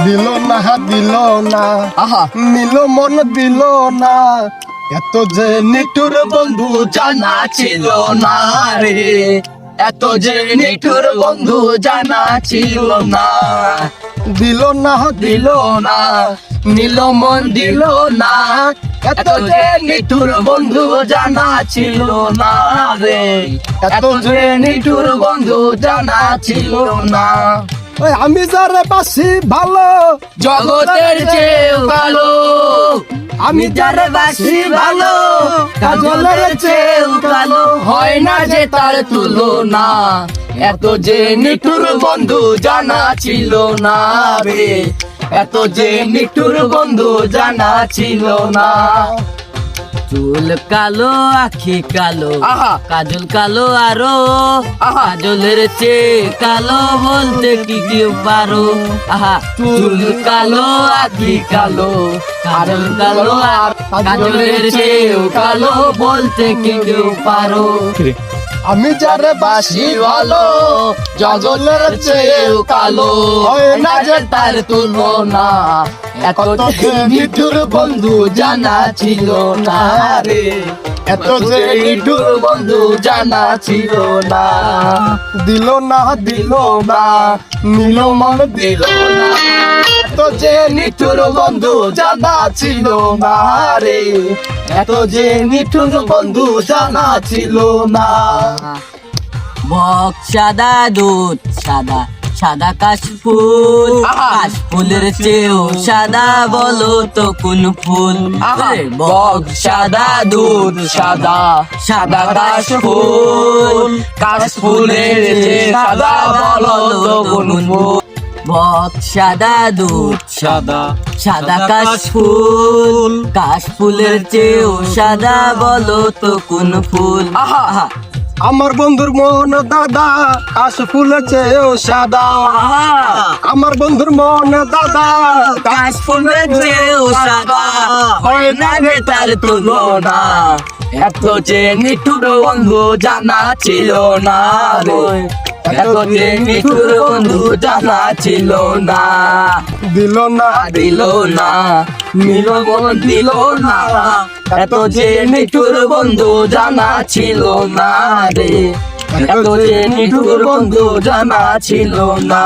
দিল না আহা নিল মন দিল না, এত যে নিঠুর বন্ধু জানা ছিল না রে, এত যে নিঠুর বন্ধু জানা ছিল না। দিল না দিল না, নীল মন দিল না, এত যে নিঠুর বন্ধু জানা ছিল না রে, এত যে নিঠুর বন্ধু জানা ছিল না। ওই আমি যারে বাসি ভালো, জগতের চেয়েও ভালো, আমি যারে বাসি ভালো, কাজলের চেয়েও ভালো, হয় না যে তার তুলনা, এত যে নিঠুর বন্ধু জানা ছিল না রে, এত যে নিঠুর বন্ধু জানা ছিল না। চুল কালো আখি কালো, আহা কাজল কালো আরো, কাজলের চেয়ে কালো বলতে কি কেউ পারো। আহা চুল কালো আখি কালো, কাজল কালো আর কাজলের চেয়েও কালো বলতে কি কেউ পারো। আমি যারে বাসি ভালো, জগলের চেয়েও কালো, হয় না যে তার তুলনা, এত যে নিঠুর বন্ধু জানা ছিল না রে, এত যে নিঠুর বন্ধু জানা ছিল না। দিল না না নীল মন দিল না, এত যে নিঠুর বন্ধু জানা ছিল না রে, এত যে নিঠুর বন্ধু জানা ছিল না। বক সাদা দুধ সাদা, সাদা কাশফুল, কাশফুলের চেয়েও সাদা বলো তো কোন ফুল। বক সাদা দুধ সাদা, সাদা কাশফুল, কাশফুলের চেয়ে সাদা বলো তো কোন ফুল। বক সাদা দুধ সাদা, সাদা কাশফুল, কাশফুলের চেয়েও সাদা বলো তো কোন ফুল। আহা আমার বন্ধুর মন দাদা, কাশ ফুলের চেয়েও সাদা। আমার বন্ধুর মন দাদা, কাশ ফুলের চেয়েও সাদা, হয় না রে তার তুলনা, এত যে নিঠুর বন্ধু জানা ছিল না রে, এত যে নিঠুর বন্ধু জানা ছিল না। দিল না দিল না, নীল মন দিল না, এত যে নিঠুর বন্ধু জানা ছিল না রে, এত যে নিঠুর বন্ধু জানা ছিল না।